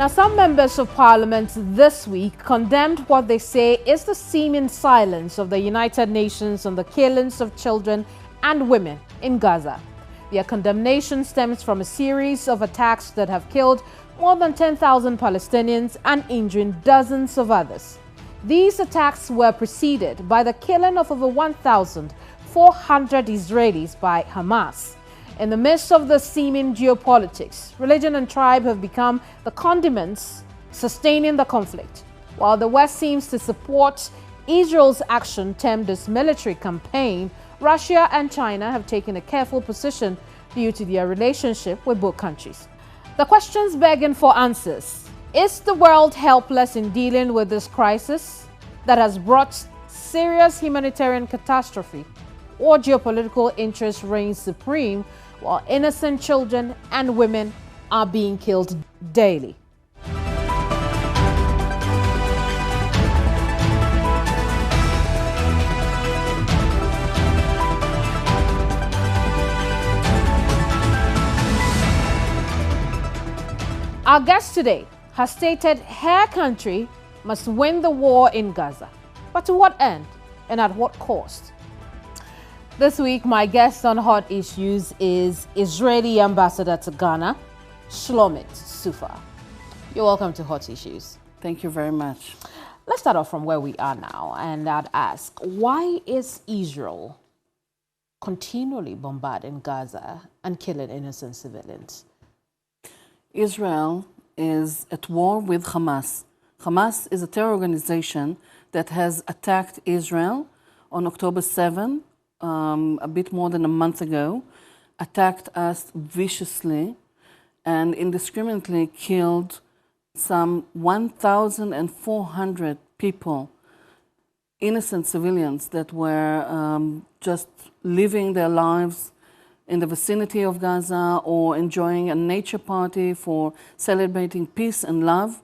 Now, some members of parliament this week condemned what they say is the seeming silence of the United Nations on the killings of children and women in Gaza. Their condemnation stems from a series of attacks that have killed more than 10,000 Palestinians and injuring dozens of others. These attacks were preceded by the killing of over 1,400 Israelis by Hamas. In the midst of the seeming geopolitics, religion and tribe have become the condiments sustaining the conflict. While the West seems to support Israel's action termed as military campaign, Russia and China have taken a careful position due to their relationship with both countries. The questions begging for answers. Is the world helpless in dealing with this crisis that has brought serious humanitarian catastrophe, or geopolitical interests reign supreme while innocent children and women are being killed daily? Our guest today has stated her country must win the war in Gaza. But to what end and at what cost? This week, my guest on Hot Issues is Israeli Ambassador to Ghana, Shlomit Sufa. You're welcome to Hot Issues. Thank you very much. Let's start off from where we are now, and I'd ask, why is Israel continually bombarding Gaza and killing innocent civilians? Israel is at war with Hamas. Hamas is a terror organization that has attacked Israel on October 7, a bit more than a month ago, attacked us viciously and indiscriminately killed some 1,400 people, innocent civilians that were just living their lives in the vicinity of Gaza or enjoying a nature party for celebrating peace and love.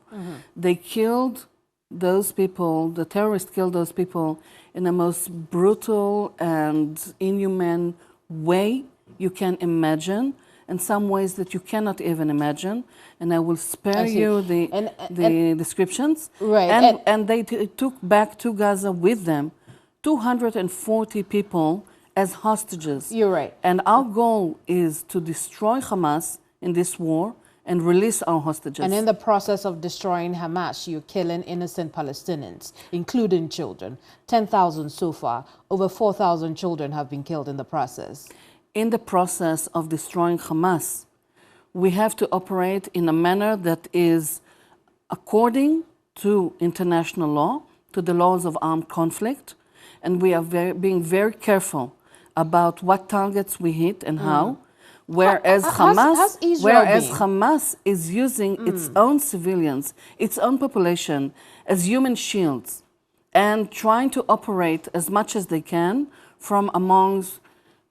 They killed those people, the terrorists killed those people in the most brutal and inhumane way you can imagine, in some ways that you cannot even imagine. And I will spare you the descriptions. Right. And they took back to Gaza with them 240 people as hostages. You're right. And our goal is to destroy Hamas in this war and release our hostages. And in the process of destroying Hamas, you're killing innocent Palestinians, including children. 10,000 so far. Over 4,000 children have been killed in the process. In the process of destroying Hamas, we have to operate in a manner that is according to international law, to the laws of armed conflict, and we are being very careful about what targets we hit and how. Whereas Hamas is using its own civilians, its own population as human shields and trying to operate as much as they can from amongst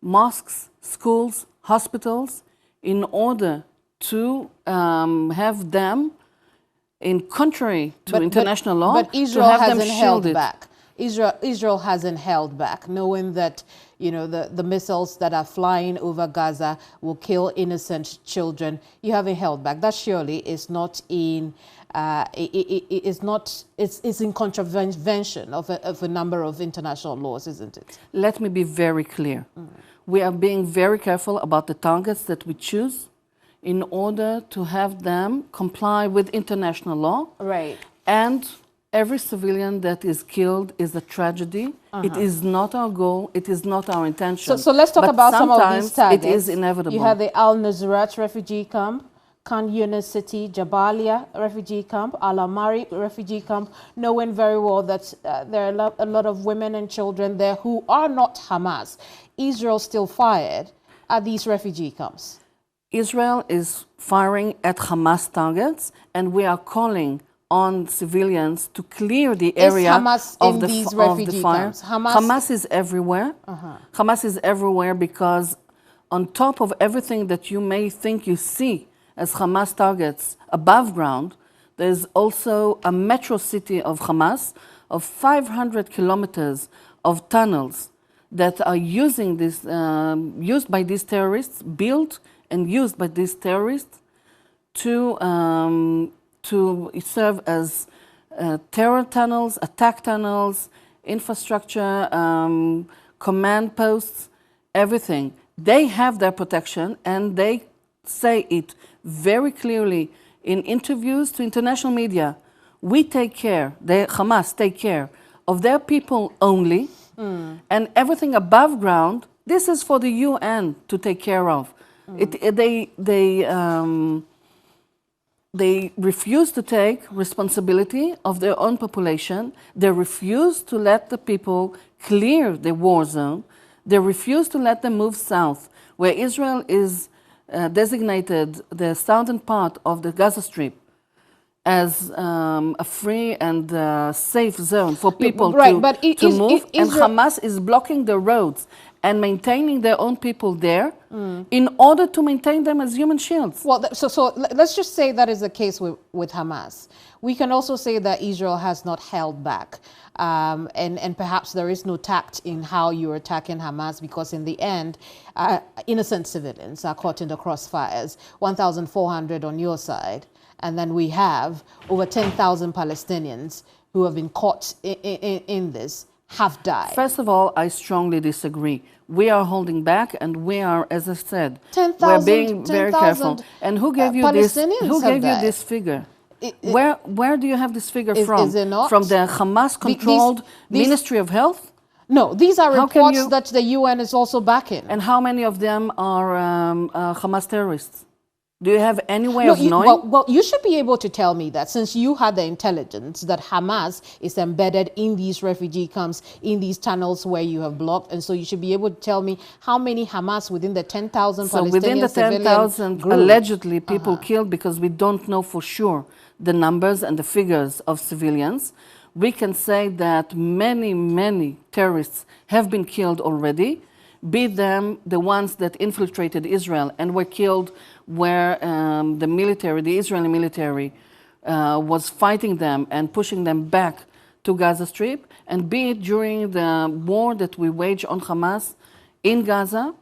mosques, schools, hospitals in order to have them, in contrary to international law, but Israel to have hasn't them held shielded. back. Israel hasn't held back, knowing that the missiles that are flying over Gaza will kill innocent children. You haven't held back. That surely is not in it's in contravention of a number of international laws, isn't it? Let me be very clear. We are being very careful about the targets that we choose in order to have them comply with international law. Right. And every civilian that is killed is a tragedy. It is not our goal. It is not our intention. So let's talk about some of these targets. It is inevitable. You have the Al-Nusrat refugee camp, Khan Yunis City, Jabalia refugee camp, Al-Amari refugee camp, knowing very well that there are a lot of women and children there who are not Hamas. Israel still fired at these refugee camps. Israel is firing at Hamas targets, and we are calling on civilians to clear the area of the fire. Hamas is everywhere. Hamas is everywhere because on top of everything that you may think you see as Hamas targets above ground, there's also a metro city of Hamas of 500 kilometers of tunnels that are using this, used by these terrorists, built and used by these terrorists to to serve as terror tunnels, attack tunnels, infrastructure, command posts, everything. They have their protection, and they say it very clearly in interviews to international media. We take care, the Hamas take care of their people only, and everything above ground, this is for the UN to take care of. They refuse to take responsibility of their own population. They refuse to let the people clear the war zone. They refuse to let them move south, where Israel is designated the southern part of the Gaza Strip as a free and safe zone for people to move. And Hamas is blocking the roads and maintaining their own people there in order to maintain them as human shields. Well, so let's just say that is the case with Hamas. We can also say that Israel has not held back. And perhaps there is no tact in how you're attacking Hamas, because in the end, innocent civilians are caught in the crossfires, 1,400 on your side. And then we have over 10,000 Palestinians who have been caught in this, have died. First of all, I strongly disagree. We are holding back, and we are, as I said, 10,000, we're being very careful. And who gave you this? Who gave you this figure? Where do you have this figure from? Is it not? From the Hamas-controlled Ministry of Health? No, these are reports that the UN is also backing. And how many of them are Hamas terrorists? Do you have any way of knowing? Well, you should be able to tell me that, since you had the intelligence that Hamas is embedded in these refugee camps, in these tunnels where you have blocked, and so you should be able to tell me how many Hamas within the 10,000 Palestinian within the 10,000 allegedly people killed, because we don't know for sure the numbers and the figures of civilians. We can say that many, many terrorists have been killed already, be them the ones that infiltrated Israel and were killed where the Israeli military was fighting them and pushing them back to Gaza Strip, and be it during the war that we wage on Hamas in Gaza.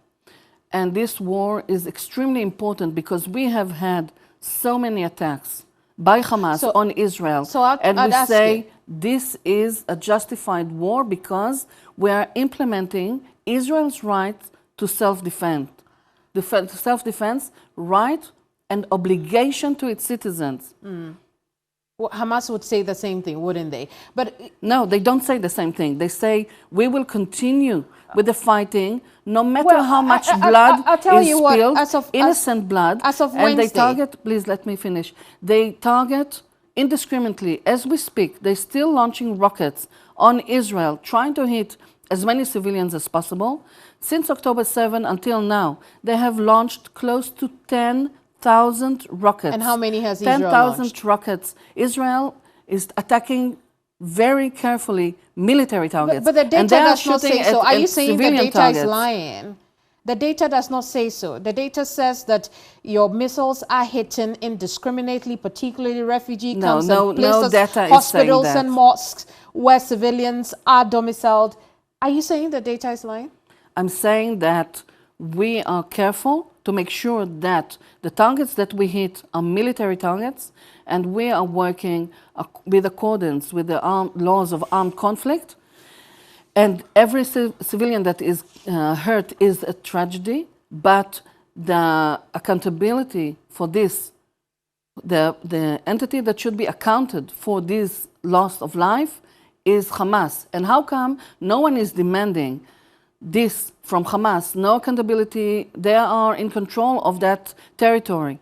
And this war is extremely important because we have had so many attacks by Hamas on Israel. And we say this is a justified war because we are implementing Israel's right to self-defense. The self-defense right and obligation to its citizens. Well, Hamas would say the same thing, wouldn't they? But no, they don't say the same thing. They say we will continue with the fighting, no matter how much blood is spilled, innocent blood. As of Wednesday. And they target, please let me finish. They target indiscriminately, as we speak. They're still launching rockets on Israel, trying to hit as many civilians as possible. Since October 7 until now, they have launched close to 10,000 rockets. And how many has Israel launched? 10,000 rockets. Israel is attacking very carefully military targets. But the data does not say so. Are you saying the data is lying? The data does not say so. The data says that your missiles are hitting indiscriminately, particularly refugee camps and places, hospitals and mosques where civilians are domiciled. Are you saying the data is lying? I'm saying that we are careful to make sure that the targets that we hit are military targets, and we are working with accordance with the laws of armed conflict. And every civilian that is hurt is a tragedy, but the accountability for this, the entity that should be accounted for this loss of life is Hamas. And how come no one is demanding this from Hamas? No accountability. They are in control of that territory.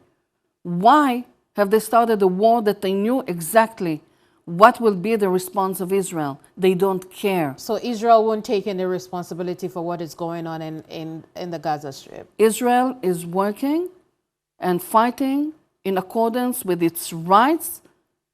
Why have they started a war that they knew exactly what will be the response of Israel? They don't care. So Israel won't take any responsibility for what is going on in the Gaza Strip? Israel is working and fighting in accordance with its rights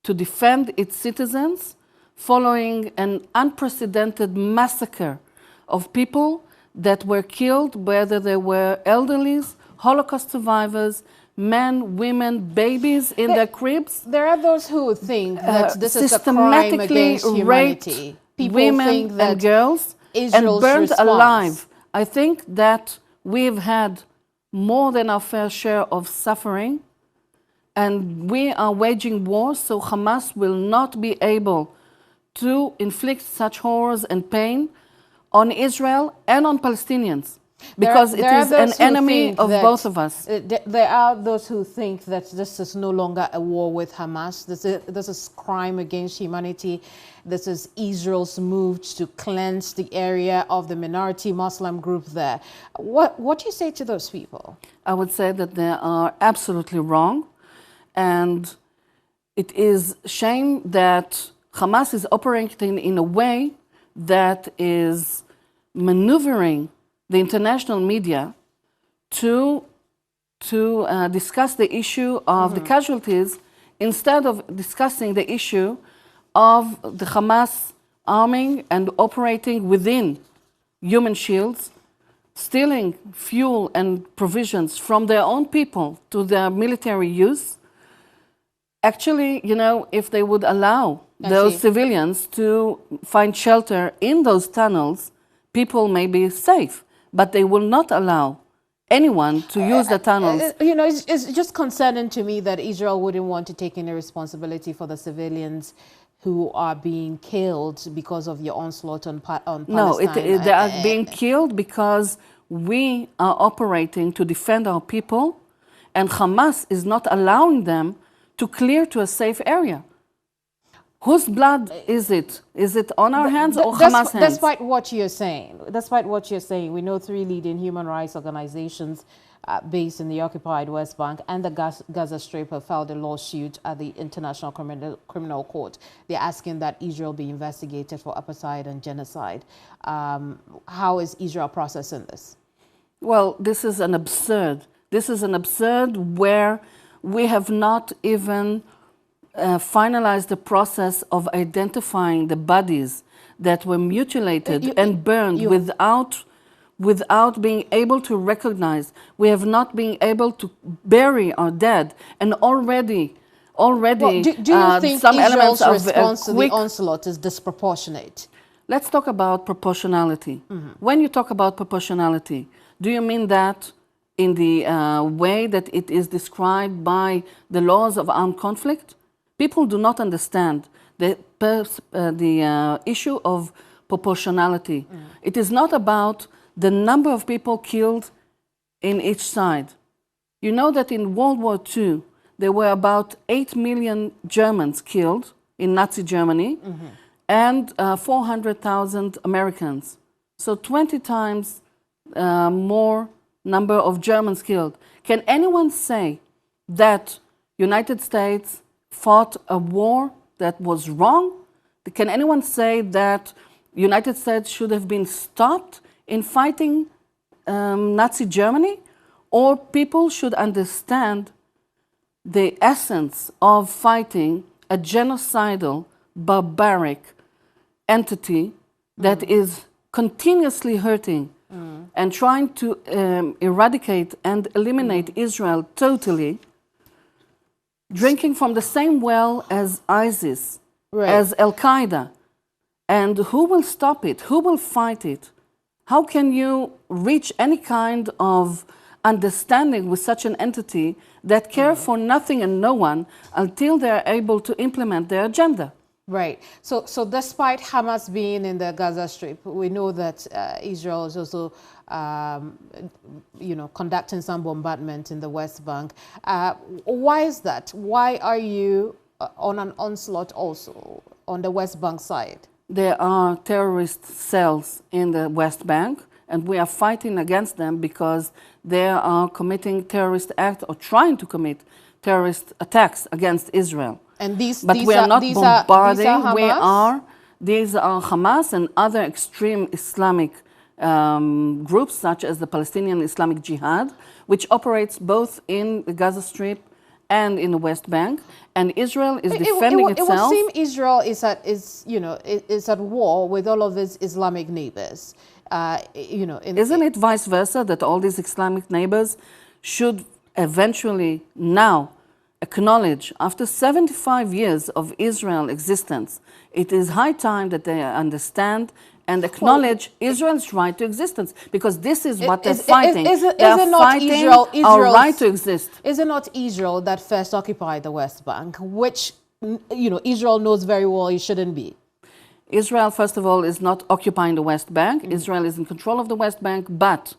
to defend its citizens, following an unprecedented massacre of people that were killed, whether they were elderlies, Holocaust survivors, men, women, babies in their cribs. There are those who think that this is a crime against humanity. People women think that and girls Israel's and burned response. alive. I think that we've had more than our fair share of suffering, and we are waging war, so Hamas will not be able to inflict such horrors and pain on Israel and on Palestinians, because it is an enemy of both of us. There are those who think that this is no longer a war with Hamas. This is crime against humanity. This is Israel's move to cleanse the area of the minority Muslim group there. What do you say to those people? I would say that they are absolutely wrong, and it is a shame that Hamas is operating in a way that is maneuvering the international media to discuss the issue of the casualties instead of discussing the issue of the Hamas arming and operating within human shields, stealing fuel and provisions from their own people to their military use. Actually, you know, if they would allow those civilians to find shelter in those tunnels, people may be safe, but they will not allow anyone to use the tunnels. You know, it's just concerning to me that Israel wouldn't want to take any responsibility for the civilians who are being killed because of your onslaught on Palestine. No, they are being killed because we are operating to defend our people, and Hamas is not allowing them to clear to a safe area. Whose blood is it? Is it on our hands or Hamas hands? Despite what you're saying, we know 3 leading human rights organizations based in the occupied West Bank and the Gaza Strip have filed a lawsuit at the International Criminal Court. They're asking that Israel be investigated for apartheid and genocide. How is Israel processing this? Well, this is an absurd. This is an absurd where we have not even finalized the process of identifying the bodies that were mutilated and burned without being able to recognize. We have not been able to bury our dead, and already do you think some Israel's elements of response to the onslaught is disproportionate? Let's talk about proportionality. When you talk about proportionality, do you mean that in the way that it is described by the laws of armed conflict? People do not understand the issue of proportionality. It is not about the number of people killed in each side. You know that in World War II, there were about 8 million Germans killed in Nazi Germany and 400,000 Americans. So 20 times more number of Germans killed. Can anyone say that United States fought a war that was wrong? Can anyone say that United States should have been stopped in fighting Nazi Germany? Or people should understand the essence of fighting a genocidal, barbaric entity that is continuously hurting and trying to eradicate and eliminate Israel totally, drinking from the same well as ISIS, as Al-Qaeda. And who will stop it? Who will fight it? How can you reach any kind of understanding with such an entity that care for nothing and no one until they're able to implement their agenda? Right. So despite Hamas being in the Gaza Strip, we know that Israel is also, conducting some bombardment in the West Bank. Why is that? Why are you on an onslaught also on the West Bank side? There are terrorist cells in the West Bank, and we are fighting against them because they are committing terrorist acts or trying to commit terrorist attacks against Israel. And but we are not bombarding. These are Hamas and other extreme Islamic groups, such as the Palestinian Islamic Jihad, which operates both in the Gaza Strip and in the West Bank. And Israel is defending itself. It would seem Israel is at war with all of its Islamic neighbors. Isn't it vice versa, that all these Islamic neighbors should eventually now acknowledge, after 75 years of Israel existence, it is high time that they understand and acknowledge Israel's right to existence, because this is what they're fighting. Is it They're not fighting our right to exist. Is it not Israel that first occupied the West Bank, which, you know, Israel knows very well it shouldn't be? Israel, first of all, is not occupying the West Bank. Israel is in control of the West Bank, but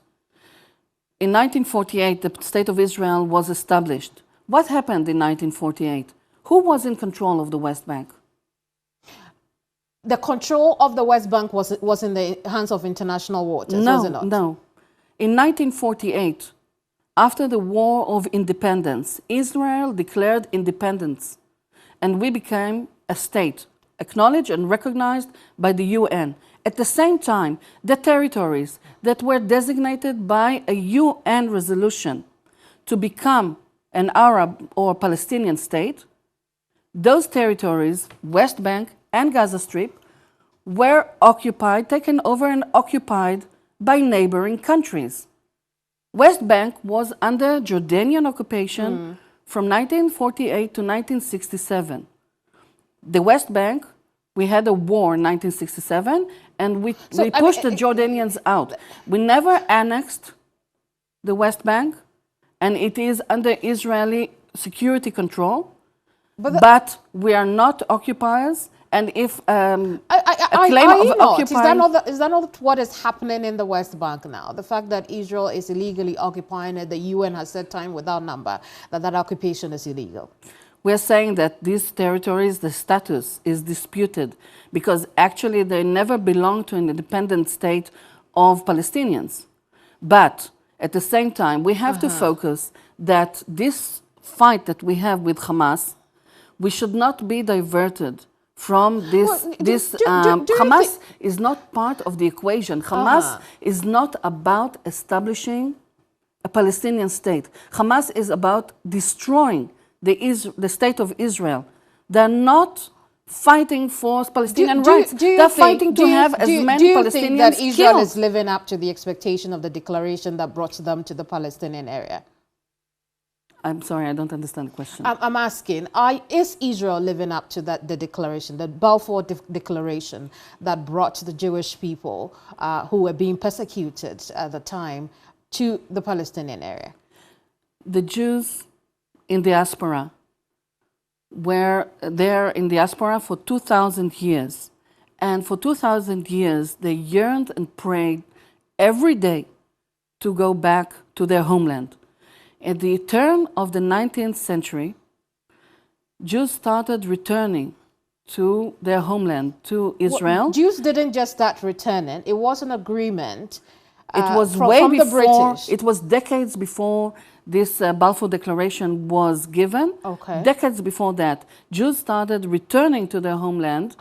in 1948, the State of Israel was established. What happened in 1948? Who was in control of the West Bank? The control of the West Bank was in the hands of international waters, was it not? No. In 1948, after the War of Independence, Israel declared independence, and we became a state, acknowledged and recognized by the UN. At the same time, the territories that were designated by a UN resolution to become an Arab or Palestinian state, those territories, West Bank and Gaza Strip, were occupied, taken over and occupied by neighboring countries. West Bank was under Jordanian occupation from 1948 to 1967. The West Bank, we had a war in 1967, and we pushed the Jordanians out. We never annexed the West Bank, and it is under Israeli security control, but we are not occupiers. And if a claim of occupying... Is that not what is happening in the West Bank now? The fact that Israel is illegally occupying it, the UN has said time without number that occupation is illegal. We're saying that these territories, the status is disputed because actually they never belonged to an independent state of Palestinians. But at the same time, we have to focus that this fight that we have with Hamas, we should not be diverted from this. Hamas is not part of the equation. Hamas is not about establishing a Palestinian state. Hamas is about destroying the state of Israel. They're not fighting for Palestinian rights. They're fighting to have as many Palestinians killed. Do you think that Israel is living up to the expectation of the declaration that brought them to the Palestinian area? I'm sorry, I don't understand the question. I'm asking, is Israel living up to the declaration, the Balfour Declaration that brought the Jewish people who were being persecuted at the time to the Palestinian area? The Jews in diaspora were there in diaspora for 2,000 years. And for 2,000 years, they yearned and prayed every day to go back to their homeland. At the turn of the 19th century, Jews started returning to their homeland, to Israel. Well, Jews didn't just start returning. It was an agreement it was from the British. It was decades before this Balfour Declaration was given. Okay. Decades before that, Jews started returning to their homeland,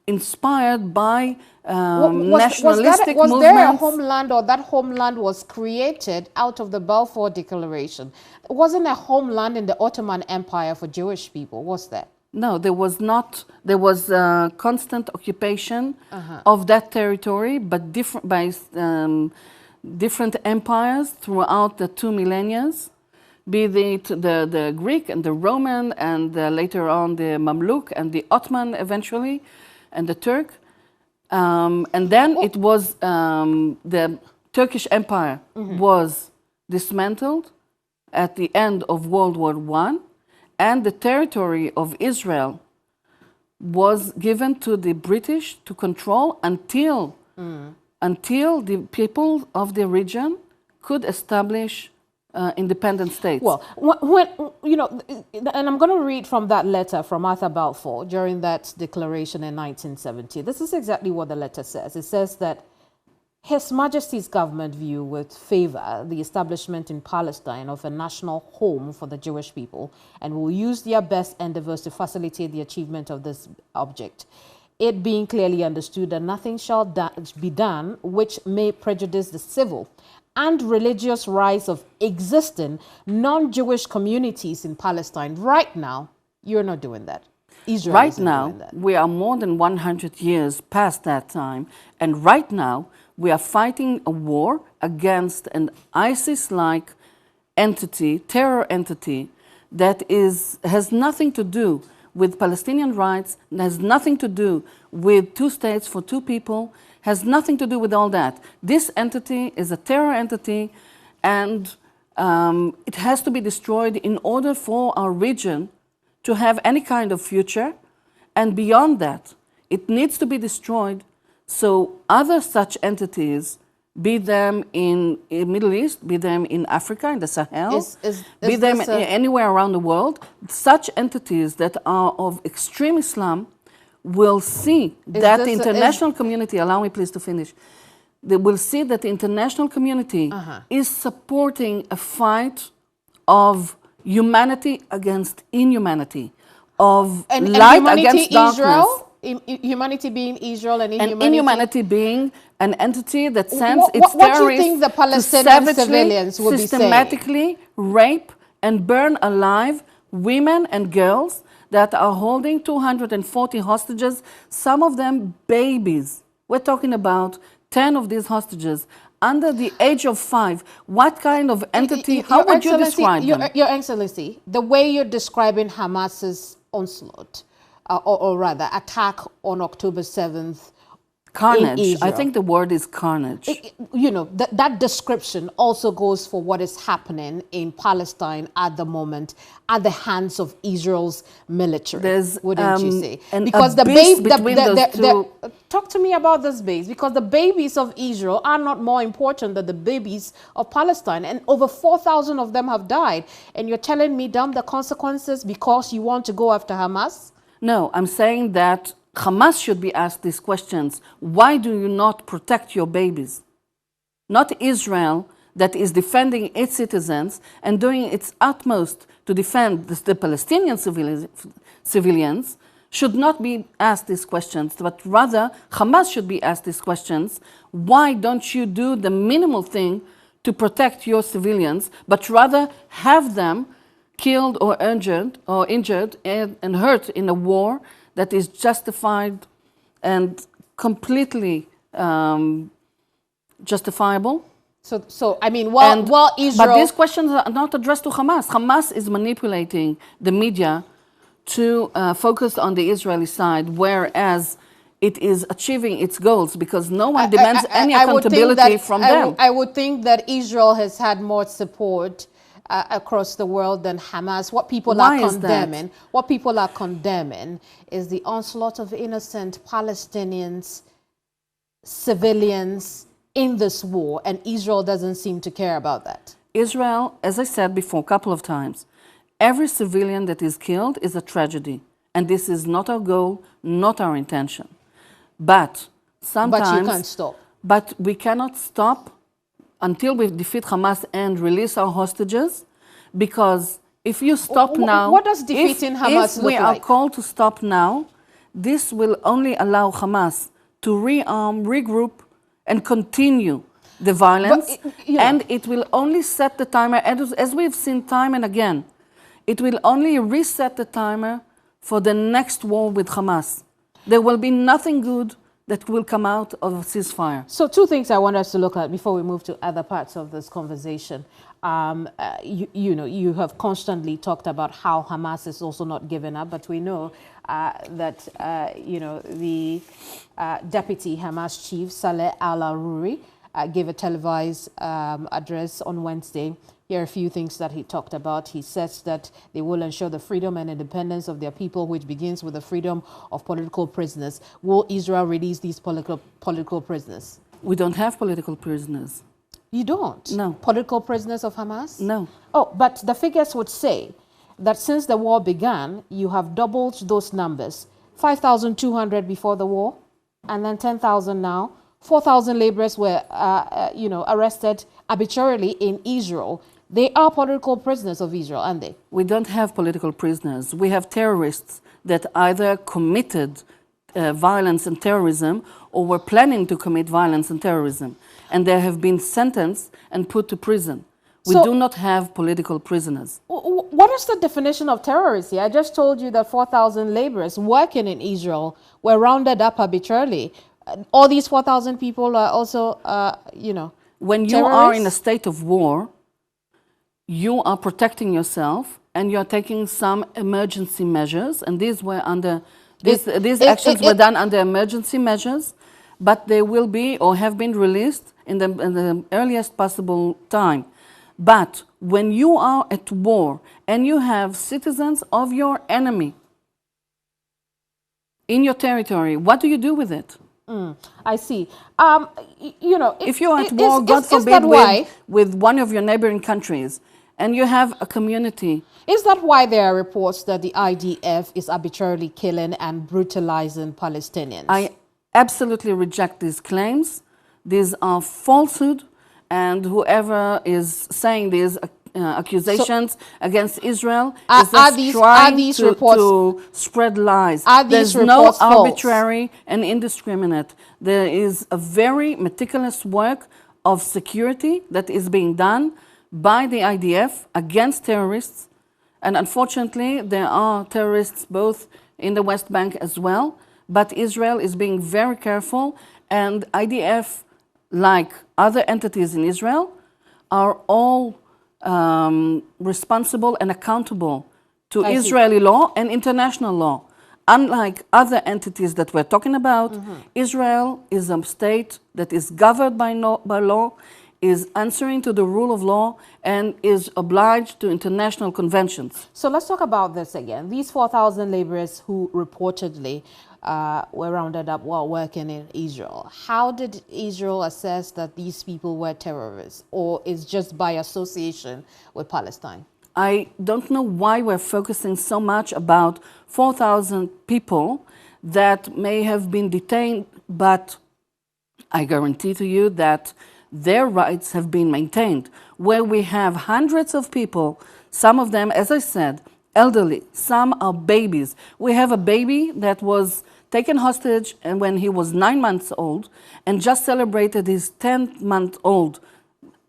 inspired by nationalistic movements. Was there a homeland, or that homeland was created out of the Balfour Declaration? It wasn't a homeland in the Ottoman Empire for Jewish people, was there? No, there was not. There was constant occupation of that territory, but by different empires throughout the 2 millennia, be it the Greek and the Roman, and later on the Mamluk and the Ottoman eventually, and the Turk. And then it was the Turkish Empire was dismantled at the end of World War I, and the territory of Israel was given to the British to control until the people of the region could establish independent states. Well, when, you know, and I'm going to read from that letter from Arthur Balfour during that declaration in 1970. This is exactly what the letter says. It says that His Majesty's government view with favor the establishment in Palestine of a national home for the Jewish people and will use their best endeavors to facilitate the achievement of this object. It being clearly understood that nothing shall be done which may prejudice the civil and religious rights of existing non-Jewish communities in Palestine. Right now, you're not doing that. Israel right now, we are more than 100 years past that time, and right now, we are fighting a war against an ISIS-like entity, terror entity, that has nothing to do with Palestinian rights, has nothing to do with 2 states for 2 people, has nothing to do with all that. This entity is a terror entity, and it has to be destroyed in order for our region to have any kind of future. And beyond that, it needs to be destroyed so other such entities, be them in the Middle East, be them in Africa, in the Sahel, be them anywhere around the world, such entities that are of extreme Islam will see that the international community, allow me please to finish, they will see that the international community is supporting a fight of humanity against inhumanity, of light against darkness. Humanity being Israel and inhumanity being an entity that sends its terrorists what do you think the Palestinian civilians will be saying? Systematically rape and burn alive women and girls that are holding 240 hostages, some of them babies. We're talking about 10 of these hostages under the age of 5. What kind of entity, how would you describe them? Your Excellency, the way you're describing Hamas's onslaught, or rather attack on October 7th, carnage. I think the word is carnage. You know, that description also goes for what is happening in Palestine at the moment at the hands of Israel's military, wouldn't you say? Because the baby, talk to me about this base, because the babies of Israel are not more important than the babies of Palestine, and over 4,000 of them have died. And you're telling me, damn, the consequences because you want to go after Hamas? No, I'm saying that Hamas should be asked these questions. Why do you not protect your babies? Not Israel, that is defending its citizens and doing its utmost to defend the Palestinian civilians, should not be asked these questions, but rather Hamas should be asked these questions. Why don't you do the minimal thing to protect your civilians, but rather have them killed or injured and hurt in a war that is justified and completely justifiable? So I mean, while Israel... But these questions are not addressed to Hamas. Hamas is manipulating the media to focus on the Israeli side, whereas it is achieving its goals because no one demands any accountability from them. I would think that Israel has had more support across the world than Hamas. What people are condemning is the onslaught of innocent Palestinians, civilians in this war, and Israel doesn't seem to care about that. Israel, as I said before a couple of times, every civilian that is killed is a tragedy, and this is not our goal, not our intention. But sometimes... But you can't stop. But we cannot stop until we defeat Hamas and release our hostages, because if you stop now... What does defeating Hamas look like? If we are called to stop now, this will only allow Hamas to rearm, regroup, and continue the violence, and it will only set the timer, as we've seen time and again, it will only reset the timer for the next war with Hamas. There will be nothing good that will come out of a ceasefire. So two things I want us to look at before we move to other parts of this conversation. You have constantly talked about how Hamas is also not giving up, but we know that the deputy Hamas chief Saleh al-Aruri gave a televised address on Wednesday. Here are a few things that he talked about. He says that they will ensure the freedom and independence of their people, which begins with the freedom of political prisoners. Will Israel release these political prisoners? We don't have political prisoners. You don't? No. Political prisoners of Hamas? No. Oh, but the figures would say that since the war began, you have doubled those numbers. 5,200 before the war, and then 10,000 now. 4,000 laborers were, arrested arbitrarily in Israel. They are political prisoners of Israel, aren't they? We don't have political prisoners. We have terrorists that either committed violence and terrorism or were planning to commit violence and terrorism. And they have been sentenced and put to prison. We do not have political prisoners. What is the definition of terrorism? I just told you that 4,000 laborers working in Israel were rounded up arbitrarily. All these 4,000 people are also, When you are in a state of war, you are protecting yourself and you are taking some emergency measures, and these were under these actions were done under emergency measures. but they will be or have been released in the earliest possible time. But when you are at war and you have citizens of your enemy in your territory, what do you do with it? I see. You know, if you're at war, God forbid, with one of your neighboring countries, and you have a community. Is that why there are reports that the IDF is arbitrarily killing and brutalizing Palestinians? I absolutely reject these claims. These are falsehood, and whoever is saying these accusations against Israel is just trying to spread lies. There's no arbitrary and indiscriminate. There is a very meticulous work of security that is being done by the IDF against terrorists. And unfortunately, there are terrorists both in the West Bank as well. But Israel is being very careful, and IDF, like other entities in Israel, are all responsible and accountable to Israeli law and international law. Unlike other entities that we're talking about, Israel is a state that is governed by law, is answering to the rule of law, and is obliged to international conventions. So let's talk about this again. These 4,000 laborers who reportedly were rounded up while working in Israel. How did Israel assess that these people were terrorists, or is just by association with Palestine? I don't know why we're focusing so much about 4,000 people that may have been detained, but I guarantee to you that their rights have been maintained. Where we have hundreds of people, some of them, as I said, elderly, some are babies. We have a baby that was taken hostage and when he was 9 months old and just celebrated his 10-month-old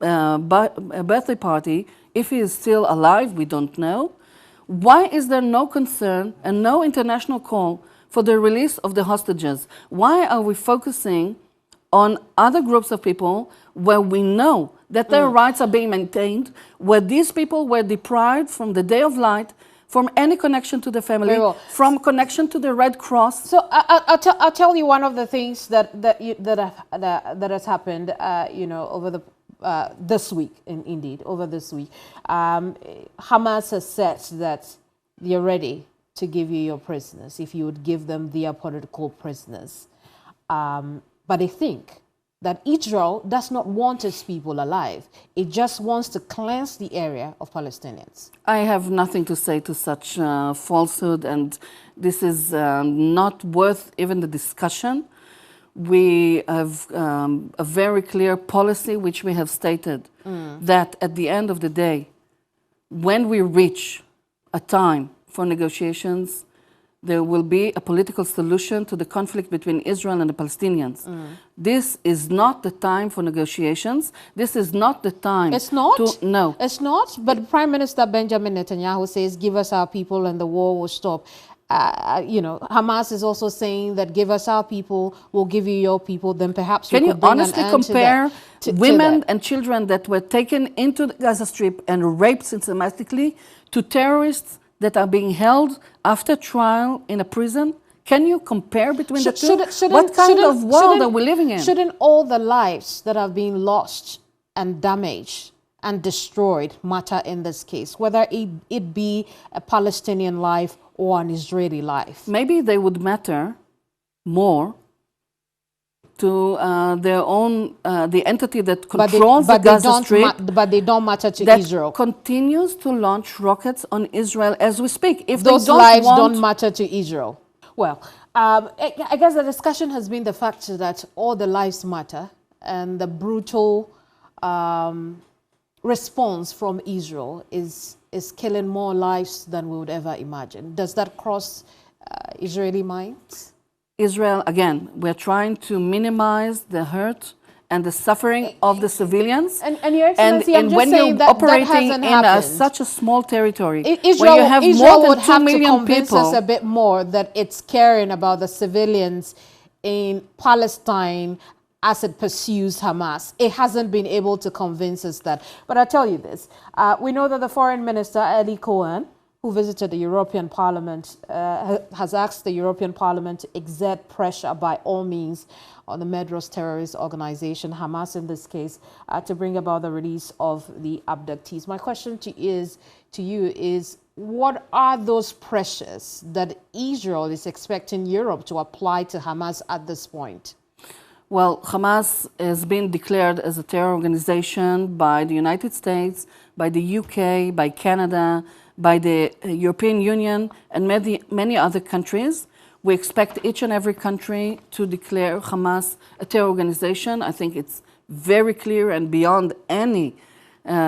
birthday party. If he is still alive, we don't know. Why is there no concern and no international call for the release of the hostages? Why are we focusing on other groups of people where we know that their rights are being maintained, where these people were deprived from the day of light, from any connection to the family, from connection to the Red Cross? So I'll tell you one of the things that has happened, you know, over the this week. Over this week, Hamas has said that they're ready to give you your prisoners if you would give them their political prisoners. But they think that Israel does not want its people alive. It just wants to cleanse the area of Palestinians. I have nothing to say to such falsehood, and this is not worth even the discussion. We have a very clear policy which we have stated that at the end of the day, when we reach a time for negotiations, there will be a political solution to the conflict between Israel and the Palestinians. This is not the time for negotiations. This is not the time. It's not? No. It's not? But Prime Minister Benjamin Netanyahu says, give us our people and the war will stop. You know, Hamas is also saying that give us our people, we'll give you your people, then perhaps Can you honestly compare women and children that were taken into the Gaza Strip and raped systematically to terrorists that are being held after trial in a prison? Can you compare between the two? What kind of world are we living in? Shouldn't all the lives that have been lost and damaged and destroyed matter in this case, whether it be a Palestinian life or an Israeli life? Maybe they would matter more to their own, the entity that controls the Gaza Strip. But they don't matter to Israel. Continues to launch rockets on Israel as we speak. If those lives don't matter to Israel. Well, I guess the discussion has been the fact that all the lives matter, and the brutal response from Israel is killing more lives than we would ever imagine. Does that cross Israeli minds? Israel, again, we're trying to minimize the hurt and the suffering of the civilians. And Your Excellency, I'm just saying that operating in such a small territory, Israel, where you have Israel more than 2 million would have to convince us a bit more that it's caring about the civilians in Palestine as it pursues Hamas. It hasn't been able to convince us that. But I'll tell you this. We know that the Foreign Minister, Eli Cohen, who visited the European Parliament, has asked the European Parliament to exert pressure by all means on the Medros terrorist organization, Hamas in this case, to bring about the release of the abductees. My question to you is, what are those pressures that Israel is expecting Europe to apply to Hamas at this point? Well, Hamas has been declared as a terror organization by the United States, by the UK, by Canada, by the European Union, and many other countries. We expect each and every country to declare Hamas a terror organization. I think it's very clear and beyond any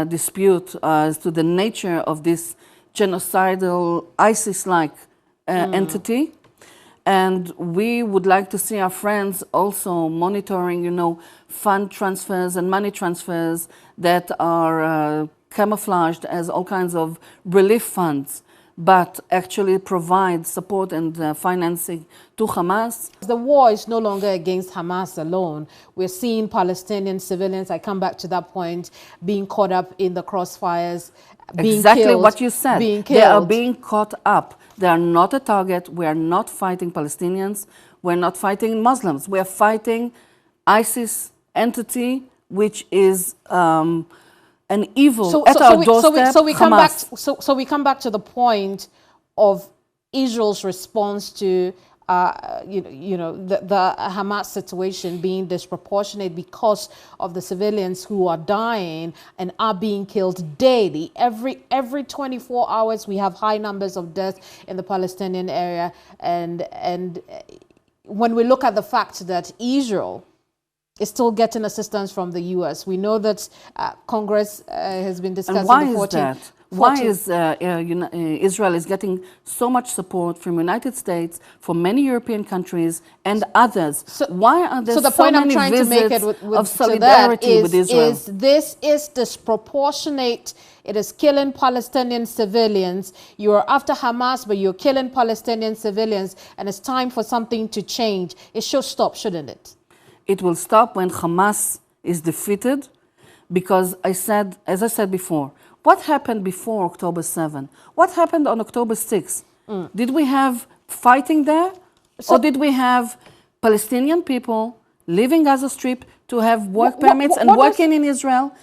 dispute as to the nature of this genocidal ISIS-like entity. And we would like to see our friends also monitoring, fund transfers and money transfers that are camouflaged as all kinds of relief funds, but actually provide support and financing to Hamas. The war is no longer against Hamas alone. We're seeing Palestinian civilians, I come back to that point, being caught up in the crossfires, being exactly killed, what you said. They are being caught up. They are not a target. We are not fighting Palestinians. We're not fighting Muslims. We are fighting ISIS entity, which is an evil at our doorstep. So we come back to the point of Israel's response to the Hamas situation being disproportionate because of the civilians who are dying and are being killed daily. Every 24 hours we have high numbers of deaths in the Palestinian area, and when we look at the fact that Israel is still getting assistance from the U.S. We know that Congress has been discussing the 14... Why is Israel is getting so much support from the United States, from many European countries and others? Why are there so many visits of solidarity with Israel? This is disproportionate. It is killing Palestinian civilians. You are after Hamas, but you're killing Palestinian civilians, and it's time for something to change. It should stop, shouldn't it? It will stop when Hamas is defeated, because as I said before, what happened before October 7? What happened on October 6? Did we have fighting there? Or did we have Palestinian people leaving Gaza Strip to have work permits and working in Israel?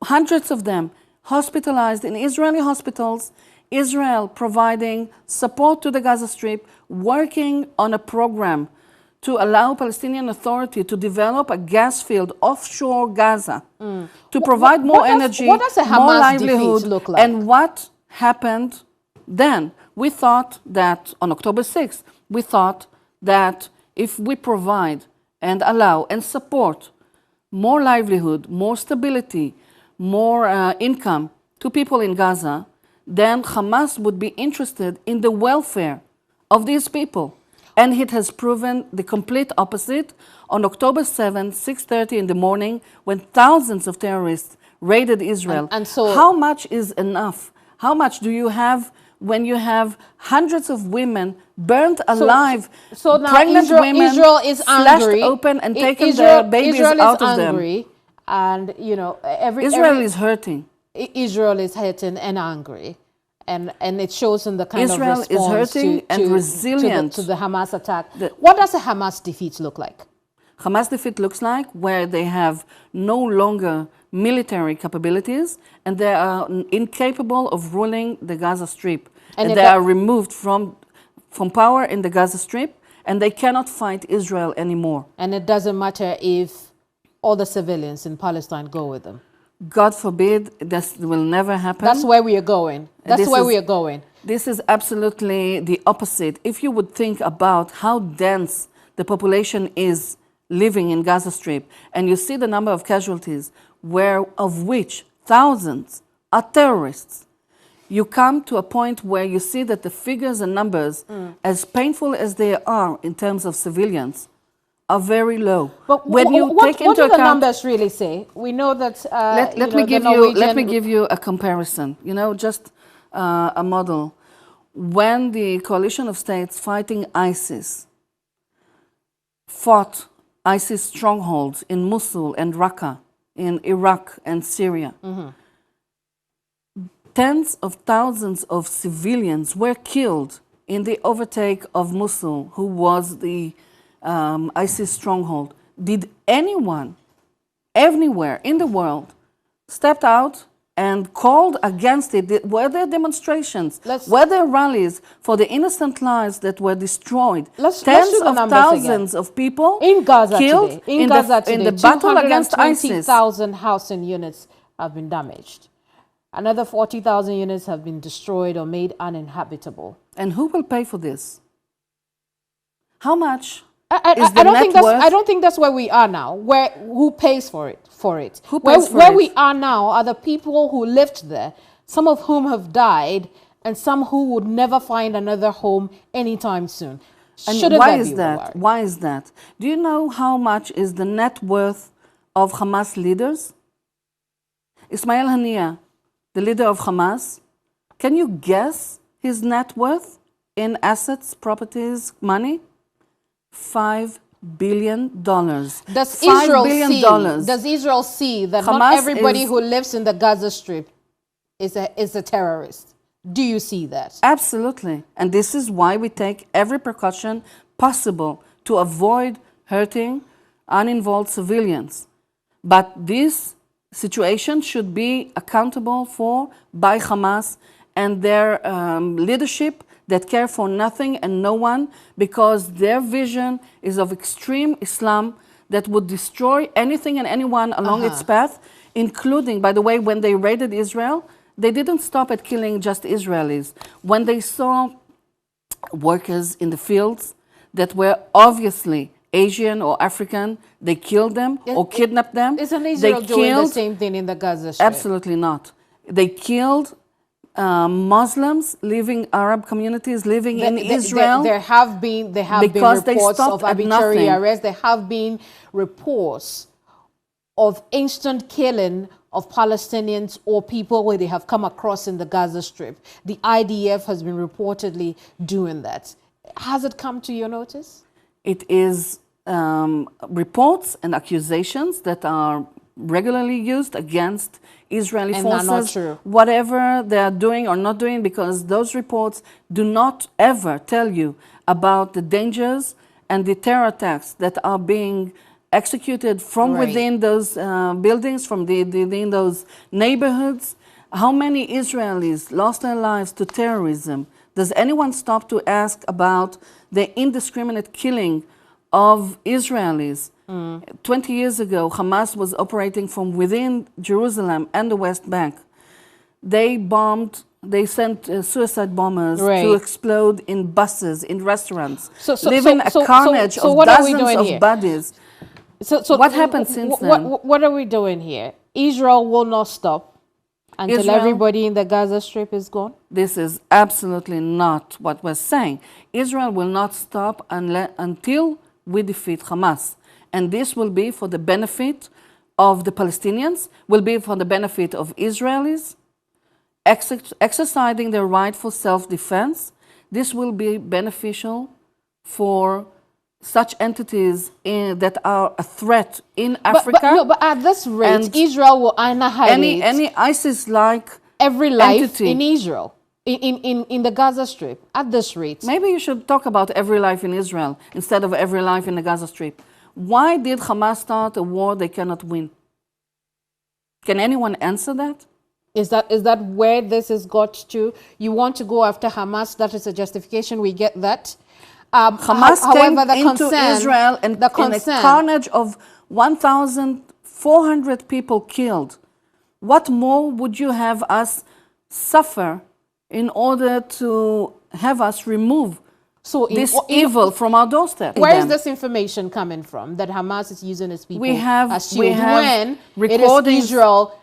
Hundreds of them hospitalized in Israeli hospitals, Israel providing support to the Gaza Strip, working on a program to allow Palestinian Authority to develop a gas field offshore Gaza, to provide more energy, what does a Hamas more livelihood. Look like? And what happened then? We thought that on October 6th, we thought that if we provide and allow and support more livelihood, more stability, more income to people in Gaza, then Hamas would be interested in the welfare of these people. And it has proven the complete opposite. On October 7th, 6:30 in the morning, when thousands of terrorists raided Israel, and so how much is enough? How much do you have when you have hundreds of women burnt alive, so now pregnant women Israel is slashed angry. open and taken their babies out of them? And Israel is hurting. Israel is hurting and angry. And it shows in the kind Israel of response is hurting and resilient to the Hamas attack. What does a Hamas defeat look like? Hamas defeat looks like where they have no longer military capabilities and they are incapable of ruling the Gaza Strip. And they are removed from power in the Gaza Strip and they cannot fight Israel anymore. And it doesn't matter if all the civilians in Palestine go with them. God forbid, this will never happen. That's where we are going. That's where we are going. This is absolutely the opposite. If you would think about how dense the population is living in Gaza Strip, and you see the number of casualties, of which thousands are terrorists, you come to a point where you see that the figures and numbers, as painful as they are in terms of civilians, are very low. But what do the numbers really say? We know that. Let me give you a comparison. Just a model. When the coalition of states fighting ISIS fought ISIS strongholds in Mosul and Raqqa, in Iraq and Syria, tens of thousands of civilians were killed in the overtake of Mosul, who was the ISIS stronghold. Did anyone anywhere in the world stepped out and called against it? Were there demonstrations? Were there rallies for the innocent lives that were destroyed? Tens of thousands of people in Gaza killed today. In Gaza today, in the battle against ISIS. 220,000 housing units have been damaged. Another 40,000 units have been destroyed or made uninhabitable. And who will pay for this? How much? I don't think that's where we are now. Who pays for it? Who pays for where it? we are now are the people who lived there, some of whom have died, and some who would never find another home anytime soon. And why is that? Why is that? Do you know how much is the net worth of Hamas leaders? Ismail Haniyeh, the leader of Hamas, can you guess his net worth in assets, properties, money? $5 billion. Does Israel see that Hamas not everybody who lives in the Gaza Strip is a terrorist? Do you see that? Absolutely. And this is why we take every precaution possible to avoid hurting uninvolved civilians. But this situation should be accountable for by Hamas and their leadership that care for nothing and no one, because their vision is of extreme Islam that would destroy anything and anyone along its path, including, by the way, when they raided Israel, they didn't stop at killing just Israelis. When they saw workers in the fields that were obviously Asian or African, they killed them or kidnapped them. Isn't Israel doing the same thing in the Gaza Strip? Absolutely not. They killed Muslims living, Arab communities living in Israel. There have been reports of arbitrary arrests. There have been reports of instant killing of Palestinians or people where they have come across in the Gaza Strip. The IDF has been reportedly doing that. Has it come to your notice? It is reports and accusations that are regularly used against Israeli forces, not true. Whatever they are doing or not doing, because those reports do not ever tell you about the dangers and the terror attacks that are being executed from within those buildings, from within those neighborhoods. How many Israelis lost their lives to terrorism? Does anyone stop to ask about the indiscriminate killing of Israelis? 20 years ago, Hamas was operating from within Jerusalem and the West Bank. They sent suicide bombers to explode in buses, in restaurants, leaving a carnage of dozens of bodies. So what happened since then? What are we doing here? Israel will not stop until everybody in the Gaza Strip is gone? This is absolutely not what we're saying. Israel will not stop until we defeat Hamas. And this will be for the benefit of the Palestinians, will be for the benefit of Israelis, exercising their right for self-defense. This will be beneficial for such entities that are a threat in Africa. But at this rate, Israel will annihilate any ISIS-like every life entity in Israel, in the Gaza Strip, at this rate. Maybe you should talk about every life in Israel instead of every life in the Gaza Strip. Why did Hamas start a war they cannot win? Can anyone answer that? Is that where this has got to? You want to go after Hamas, that is a justification, we get that. Hamas came into Israel and in a carnage of 1,400 people killed. What more would you have us suffer in order to have us remove this evil from our doorstep? Where is this information coming from that Hamas is using its people as shield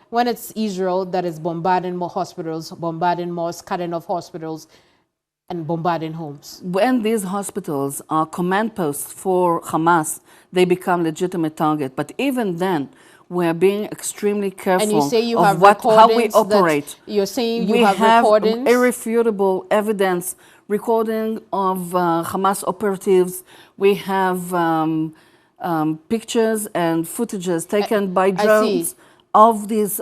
when it's Israel that is bombarding more hospitals, bombarding mosques, cutting off hospitals, and bombarding homes? When these hospitals are command posts for Hamas, they become legitimate target. But even then, we're being extremely careful and you say you of have how we operate. You're saying you have recordings? Irrefutable evidence, recording of Hamas operatives. We have pictures and footages taken by drones of these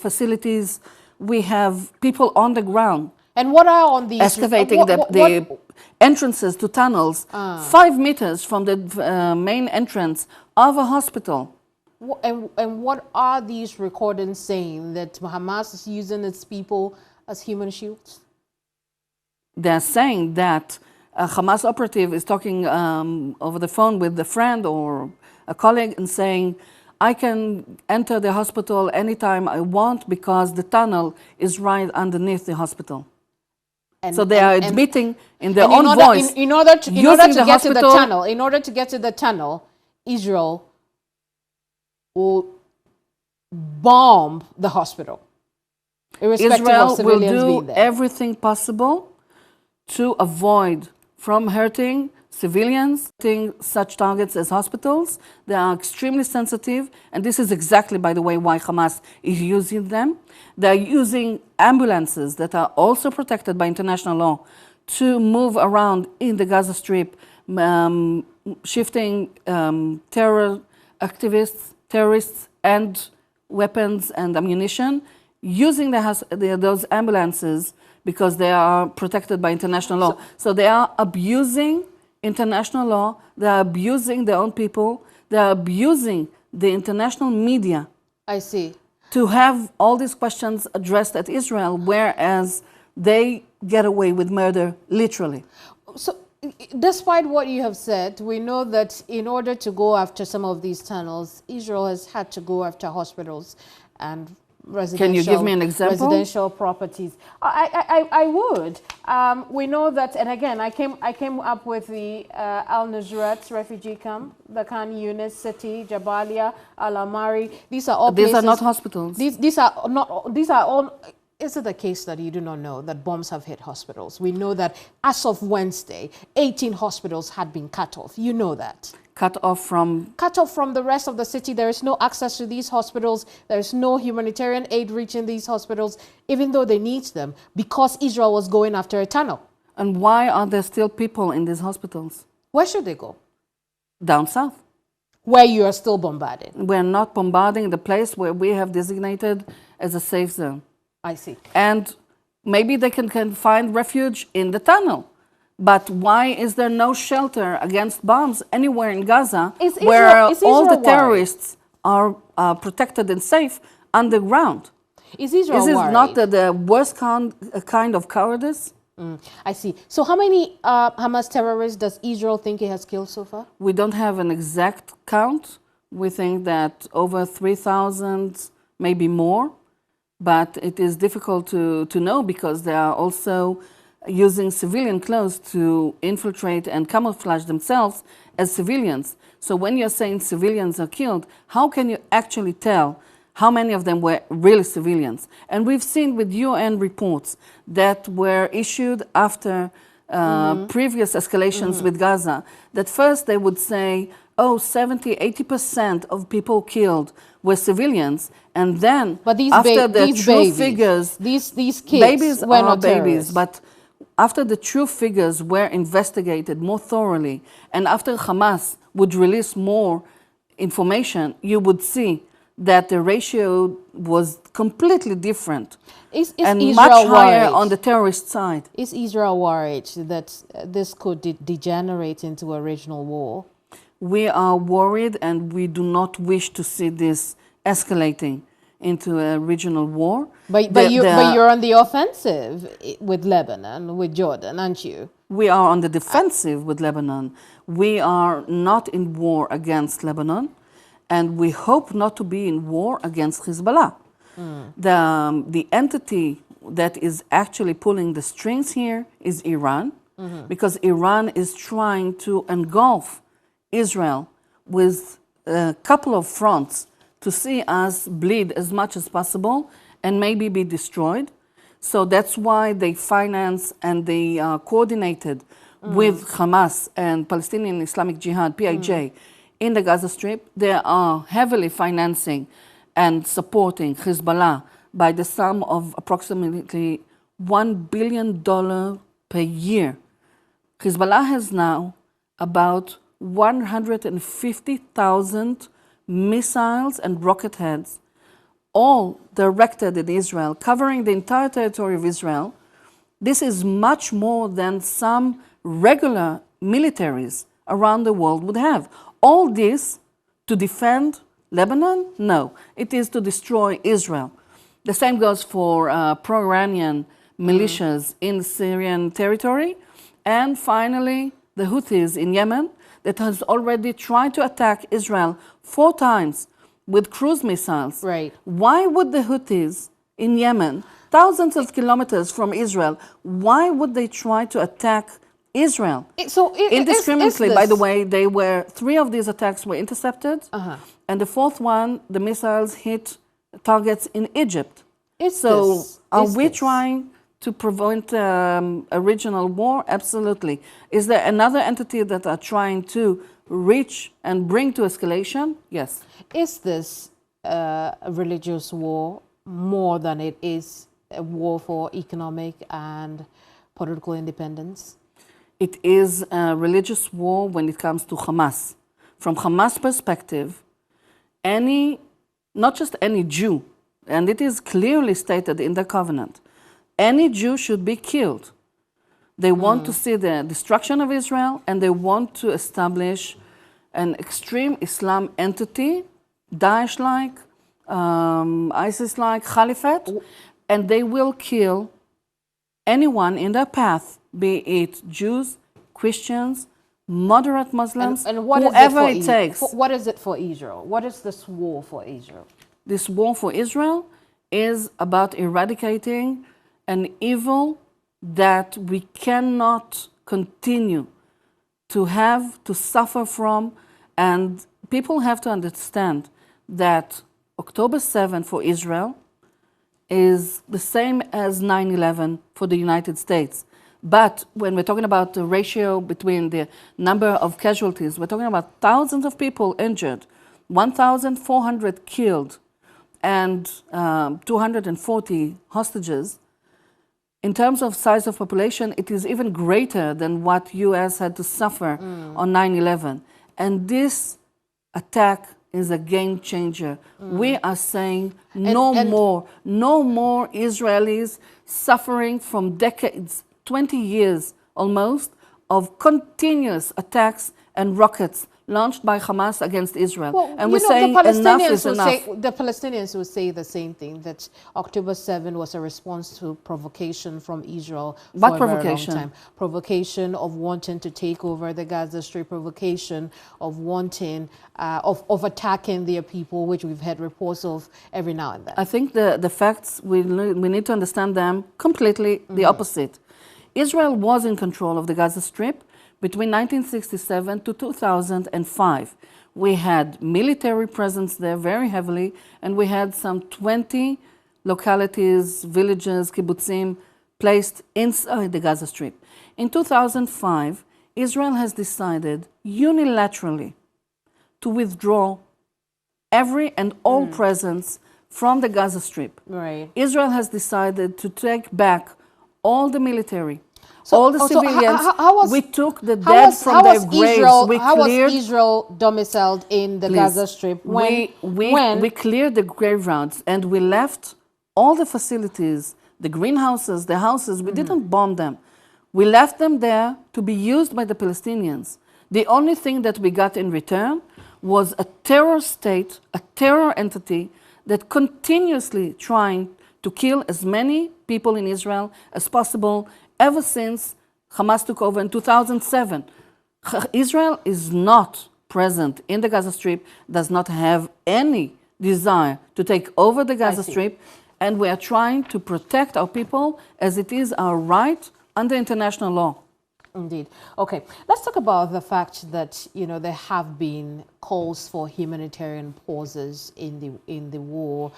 facilities. we have people on the ground And what are on these excavating the entrances to tunnels 5 meters from the main entrance of a hospital. And what are these recordings saying? That Hamas is using its people as human shields? They're saying that a Hamas operative is talking over the phone with a friend or a colleague and saying, I can enter the hospital anytime I want because the tunnel is right underneath the hospital. So they are admitting in their own voice. In order to get to the tunnel, Israel will bomb the hospital, irrespective of civilians being there. Israel will do everything possible to avoid from hurting civilians, hitting such targets as hospitals. They are extremely sensitive, and this is exactly, by the way, why Hamas is using them. They're using ambulances that are also protected by international law to move around in the Gaza Strip, shifting terrorists and weapons and ammunition, using those ambulances because they are protected by international law. So they are abusing international law, they are abusing their own people, they are abusing the international media. I see. To have all these questions addressed at Israel, whereas they get away with murder, literally. So, despite what you have said, we know that in order to go after some of these tunnels, Israel has had to go after hospitals and residential. Can you give me an example? Residential properties. I would. We know that, and again, I came up with the Al Nusrat refugee camp, the Khan Yunis city, Jabalia, Al Amari. These are all places. These are not hospitals. These are not. These are all. Is it the case that you do not know that bombs have hit hospitals? We know that as of Wednesday, 18 hospitals had been cut off. You know that. Cut off from the rest of the city. There is no access to these hospitals. There is no humanitarian aid reaching these hospitals, even though they need them, because Israel was going after a tunnel. And why are there still people in these hospitals? Where should they go? Down south. Where you are still bombarding. We're not bombarding the place where we have designated as a safe zone. I see. And maybe they can find refuge in the tunnel. But why is there no shelter against bombs anywhere in Gaza where all the terrorists are protected and safe underground? Is Israel worried? Is worried? not the worst kind of cowardice? I see. So how many Hamas terrorists does Israel think it has killed so far? We don't have an exact count. We think that over 3,000, maybe more. But it is difficult to know because they are also using civilian clothes to infiltrate and camouflage themselves as civilians. So when you're saying civilians are killed, how can you actually tell how many of them were really civilians? And we've seen with UN reports that were issued after previous escalations with Gaza, that first they would say, oh, 70, 80% of people killed were civilians, and then after the true figures, these kids babies were are not babies, terrorists. but after the true figures were investigated more thoroughly, and after Hamas would release more information, you would see that the ratio was completely different and Israel much higher worried? on the terrorist side. Is Israel worried that this could degenerate into a regional war? We are worried, and we do not wish to see this escalating into a regional war. But you're on the offensive with Lebanon, with Jordan, aren't you? We are on the defensive with Lebanon. We are not in war against Lebanon, and we hope not to be in war against Hezbollah. The entity that is actually pulling the strings here is Iran, because Iran is trying to engulf Israel with a couple of fronts to see us bleed as much as possible and maybe be destroyed. So that's why they finance and they coordinated with Hamas and Palestinian Islamic Jihad, PIJ, in the Gaza Strip. They are heavily financing and supporting Hezbollah by the sum of approximately $1 billion per year. Hezbollah has now about 150,000 missiles and rocket heads all directed in Israel, covering the entire territory of Israel, this is much more than some regular militaries around the world would have. All this to defend Lebanon? No, it is to destroy Israel. The same goes for pro-Iranian militias in Syrian territory. And finally, the Houthis in Yemen that has already tried to attack Israel 4 times with cruise missiles. Right. Why would the Houthis in Yemen, thousands of kilometers from Israel, why would they try to attack Israel? Indiscriminately, by the way, 3 of these attacks were intercepted, and the 4th one, the missiles hit targets in Egypt. Are we trying to prevent a regional war? Absolutely. Is there another entity that are trying to reach and bring to escalation? Yes. Is this a religious war more than it is a war for economic and political independence? It is a religious war when it comes to Hamas. From Hamas perspective, not just any Jew, and it is clearly stated in the covenant, any Jew should be killed. They want to see the destruction of Israel, and they want to establish an extreme Islam entity, Daesh-like, ISIS-like, Caliphate, and they will kill anyone in their path, be it Jews, Christians, moderate Muslims, and what whoever is it takes. What is it for Israel? What is this war for Israel? This war for Israel is about eradicating an evil that we cannot continue to suffer from. And people have to understand that October 7 for Israel is the same as 9/11 for the United States. But when we're talking about the ratio between the number of casualties, we're talking about thousands of people injured, 1,400 killed, and 240 hostages. In terms of size of population, it is even greater than what U.S. had to suffer on 9/11. And this attack is a game changer. We are saying no more Israelis suffering from decades, 20 years almost, of continuous attacks and rockets launched by Hamas against Israel. Well, and we're saying enough is enough. The Palestinians will say the same thing, that October 7 was a response to provocation from Israel for a very long time. Provocation of wanting to take over the Gaza Strip, provocation of wanting, of attacking their people, which we've had reports of every now and then. I think the facts, we need to understand them completely the opposite. Israel was in control of the Gaza Strip between 1967 to 2005. We had military presence there very heavily, and we had some 20 localities, villages, kibbutzim, placed inside the Gaza Strip. In 2005, Israel has decided unilaterally to withdraw every and all presence from the Gaza Strip. Right. Israel has decided to take back all the military, all the civilians. We took the dead from their graves. How was Israel domiciled in the Gaza Strip? We cleared the graveyards and we left all the facilities, the greenhouses, the houses. We didn't bomb them. We left them there to be used by the Palestinians. The only thing that we got in return was a terror state, a terror entity that continuously trying to kill as many people in Israel as possible ever since Hamas took over in 2007. Israel is not present in the Gaza Strip, does not have any desire to take over the Gaza Strip, and we are trying to protect our people as it is our right under international law. Indeed. Okay, let's talk about the fact that, you know, there have been calls for humanitarian pauses in the war,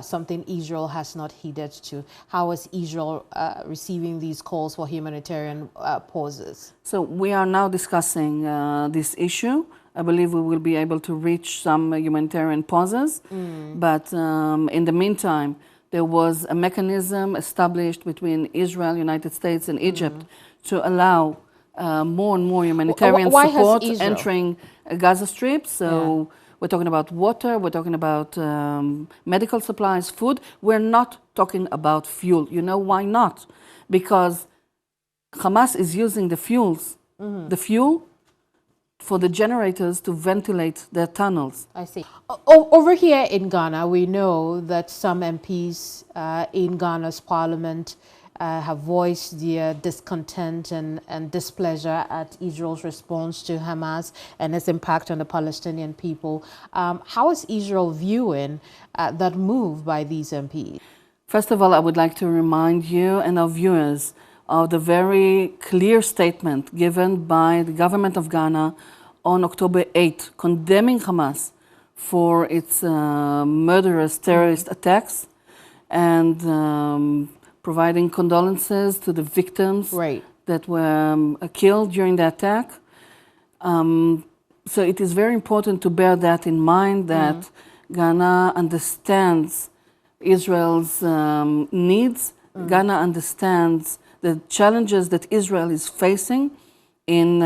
something Israel has not heeded to. How is Israel receiving these calls for humanitarian pauses? So we are now discussing this issue. I believe we will be able to reach some humanitarian pauses, but in the meantime, there was a mechanism established between Israel, United States, and Egypt to allow more and more humanitarian support entering Gaza Strip. So we're talking about water, we're talking about medical supplies, food. We're not talking about fuel. You know why not? Because Hamas is using the fuel for the generators to ventilate their tunnels. I see. Over here in Ghana, we know that some MPs in Ghana's parliament have voiced their discontent and displeasure at Israel's response to Hamas and its impact on the Palestinian people. How is Israel viewing that move by these MPs? First of all, I would like to remind you and our viewers of the very clear statement given by the government of Ghana on October 8th, condemning Hamas for its murderous terrorist attacks and providing condolences to the victims that were killed during the attack. So it is very important to bear that in mind, that Ghana understands Israel's needs. Ghana understands the challenges that Israel is facing in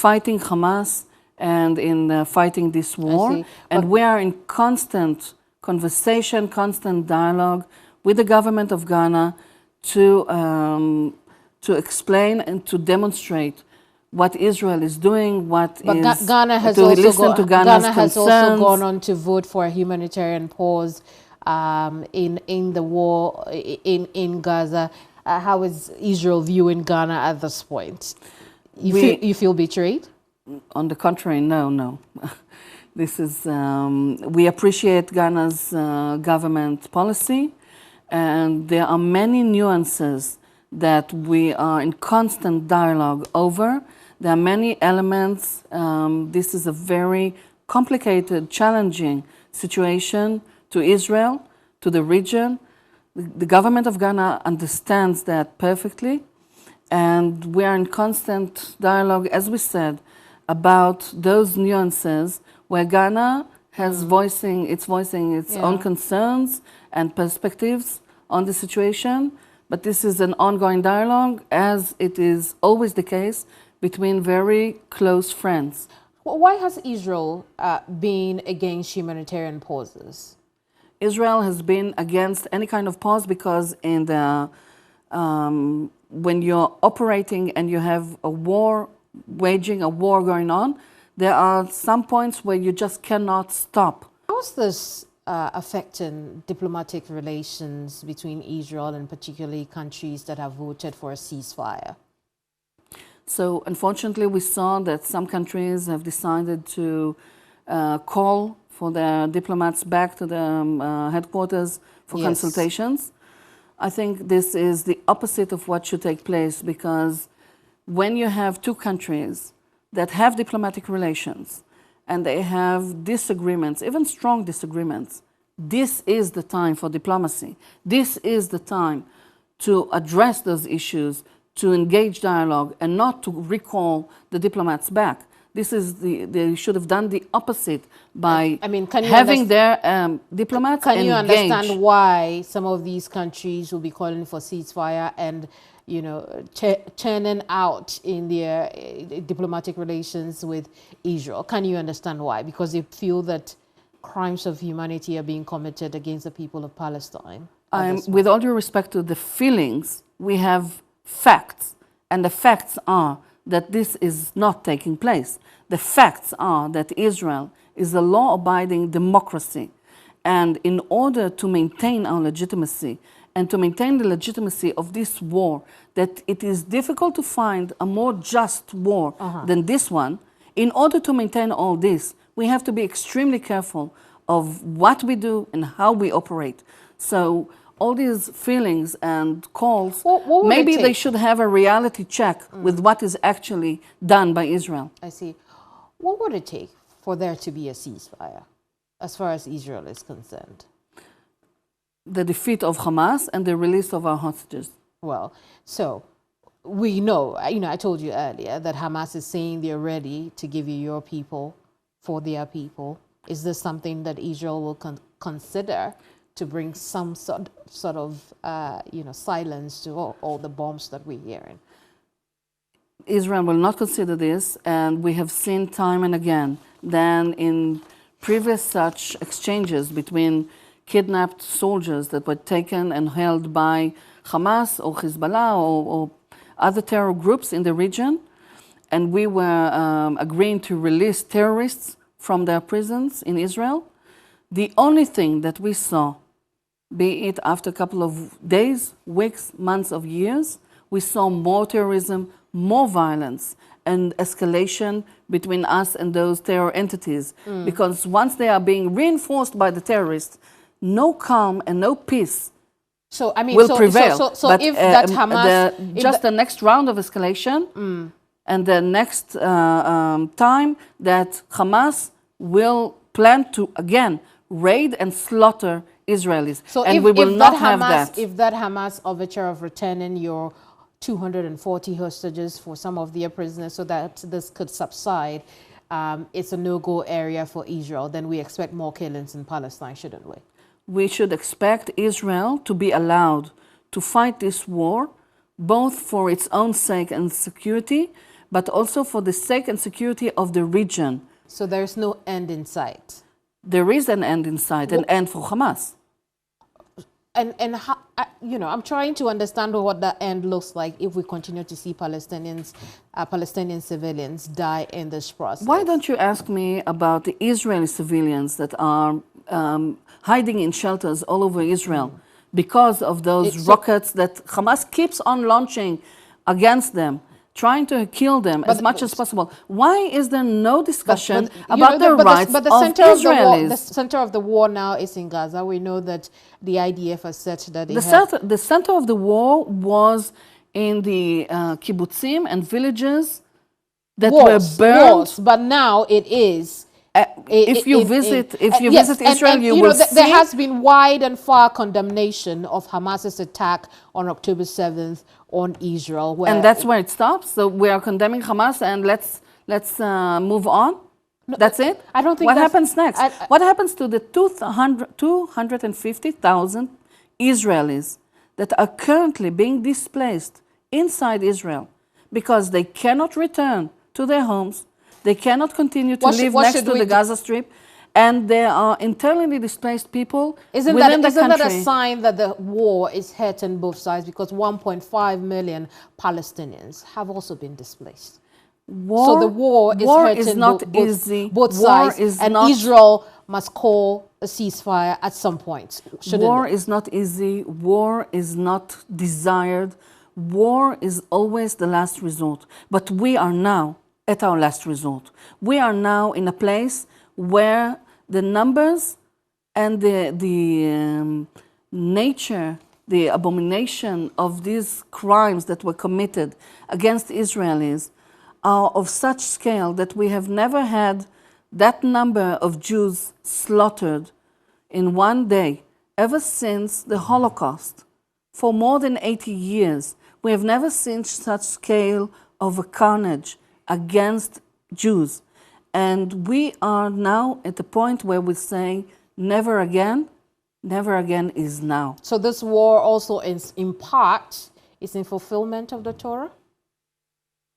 fighting Hamas and in fighting this war. And we are in constant conversation, constant dialogue with the government of Ghana to explain and to demonstrate what Israel is doing, Ghana has also gone on to vote for a humanitarian pause in the war in Gaza. How is Israel viewing Ghana at this point? You feel betrayed? On the contrary, no. This is we appreciate Ghana's government policy, and there are many nuances that we are in constant dialogue over. There are many elements. This is a very complicated, challenging situation to Israel, to the region. The government of Ghana understands that perfectly, and we are in constant dialogue, as we said, about those nuances where Ghana has voicing its own concerns and perspectives on the situation. But this is an ongoing dialogue, as it is always the case between very close friends. Why has Israel been against humanitarian pauses? Israel has been against any kind of pause because in the when you're operating and you have a war, waging a war going on, there are some points where you just cannot stop. How is this affecting diplomatic relations between Israel and particularly countries that have voted for a ceasefire? So unfortunately, we saw that some countries have decided to call for their diplomats back to the headquarters for consultations. I think this is the opposite of what should take place, because when you have two countries that have diplomatic relations and they have disagreements, even strong disagreements, this is the time for diplomacy. This is the time to address those issues, to engage dialogue, and not to recall the diplomats back. This is they should have done the opposite by having their diplomats engaged. Can you understand why some of these countries will be calling for ceasefire and, you know, churning out in their diplomatic relations with Israel? Can you understand why? Because they feel that crimes of humanity are being committed against the people of Palestine. With all due respect to the feelings, we have facts, and the facts are that this is not taking place. The facts are that Israel is a law-abiding democracy, and in order to maintain our legitimacy and to maintain the legitimacy of this war, that it is difficult to find a more just war than this one. In order to maintain all this, we have to be extremely careful of what we do and how we operate. So all these feelings and calls, maybe they should have a reality check with what is actually done by Israel. I see. What would it take for there to be a ceasefire, as far as Israel is concerned? The defeat of Hamas and the release of our hostages. Well, so we know, I told you earlier that Hamas is saying they're ready to give you your people for their people. Is this something that Israel will consider to bring some sort of silence to all the bombs that we're hearing? Israel will not consider this, and we have seen time and again than in previous such exchanges between kidnapped soldiers that were taken and held by Hamas or Hezbollah or other terror groups in the region. And we were agreeing to release terrorists from their prisons in Israel. The only thing that we saw, be it after a couple of days, weeks, months of years, we saw more terrorism, more violence, and escalation between us and those terror entities. Because once they are being reinforced by the terrorists, no calm and no peace will prevail. So if that Hamas... just the next round of escalation and the next time that Hamas will plan to, again, raid and slaughter Israelis. So and if, we will not have that. If that Hamas overture of returning your 240 hostages for some of their prisoners so that this could subside, it's a no-go area for Israel, then we expect more killings in Palestine, shouldn't we? We should expect Israel to be allowed to fight this war, both for its own sake and security, but also for the sake and security of the region. So there's no end in sight? There is an end in sight, an end for Hamas. And how, I'm trying to understand what that end looks like if we continue to see Palestinian civilians die in this process. Why don't you ask me about the Israeli civilians that are hiding in shelters all over Israel because of those rockets that Hamas keeps on launching against them, trying to kill them as much as possible? Why is there no discussion about the rights of Israelis? The center of the war now is in Gaza. We know that the IDF has said that the center of the war was in the kibbutzim and villages that were burned. But now it is. If you visit Israel, you will see. There has been wide and far condemnation of Hamas's attack on October 7th on Israel. And that's where it stops? So we are condemning Hamas and let's move on? No, that's it? I don't think what happens next? What happens to the 250,000 Israelis that are currently being displaced inside Israel because they cannot return to their homes? They cannot continue to live next to the Gaza Strip, and there are internally displaced people within the country. Isn't that a sign that the war is hurting both sides, because 1.5 million Palestinians have also been displaced? So the war is hurting both sides, and Israel must call a ceasefire at some point. War is not easy. War is not desired. War is always the last resort. But we are now at our last resort. We are now in a place where the numbers and the nature, the abomination of these crimes that were committed against Israelis are of such scale that we have never had that number of Jews slaughtered in one day ever since the Holocaust. For more than 80 years, we have never seen such scale of a carnage against Jews. And we are now at the point where we say, never again is now. So this war also is, in part, is in fulfillment of the Torah?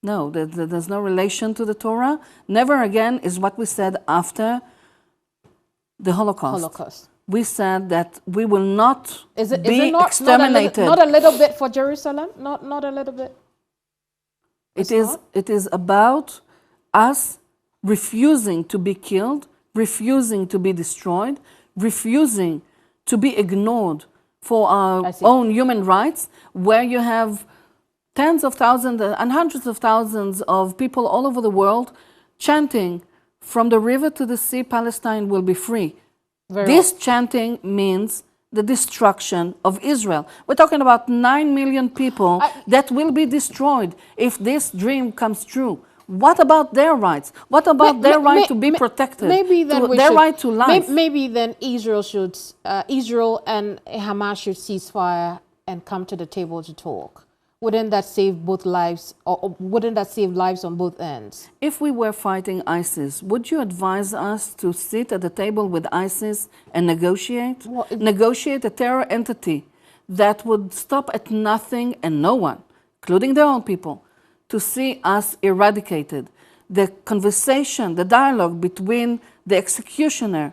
No, there's no relation to the Torah. Never again is what we said after the Holocaust. We said that we will not be exterminated. Not a little bit for Jerusalem? Not a little bit? It is about us refusing to be killed, refusing to be destroyed, refusing to be ignored for our own human rights, where you have tens of thousands and hundreds of thousands of people all over the world chanting, from the river to the sea, Palestine will be free. This chanting means the destruction of Israel. We're talking about 9 million people that will be destroyed if this dream comes true. What about their rights? What about their right to be protected? Maybe then their right to life? Maybe then Israel and Hamas should cease fire and come to the table to talk. Wouldn't that save both lives, or wouldn't that save lives on both ends? If we were fighting ISIS, would you advise us to sit at the table with ISIS and negotiate? Negotiate a terror entity that would stop at nothing and no one, including their own people, to see us eradicated. the conversation, the dialogue between the executioner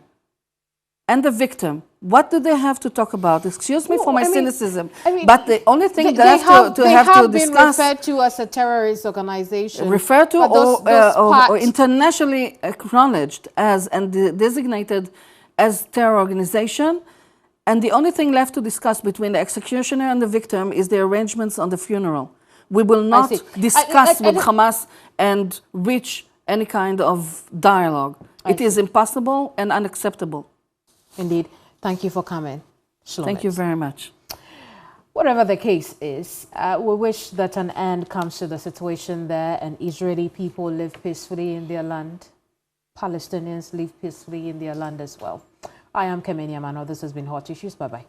and the victim, what do they have to talk about? Excuse me for my cynicism, but the only thing they have to discuss... They have been referred to as a terrorist organization. Referred to or internationally acknowledged as and designated as terror organization. And the only thing left to discuss between the executioner and the victim is the arrangements on the funeral. We will not discuss with Hamas and reach any kind of dialogue. It is impossible and unacceptable. Indeed. Thank you for coming, Shlomit. Thank you very much. Whatever the case is, we wish that an end comes to the situation there and Israeli people live peacefully in their land. Palestinians live peacefully in their land as well. I am Keminni Amanor. This has been Hot Issues. Bye-bye.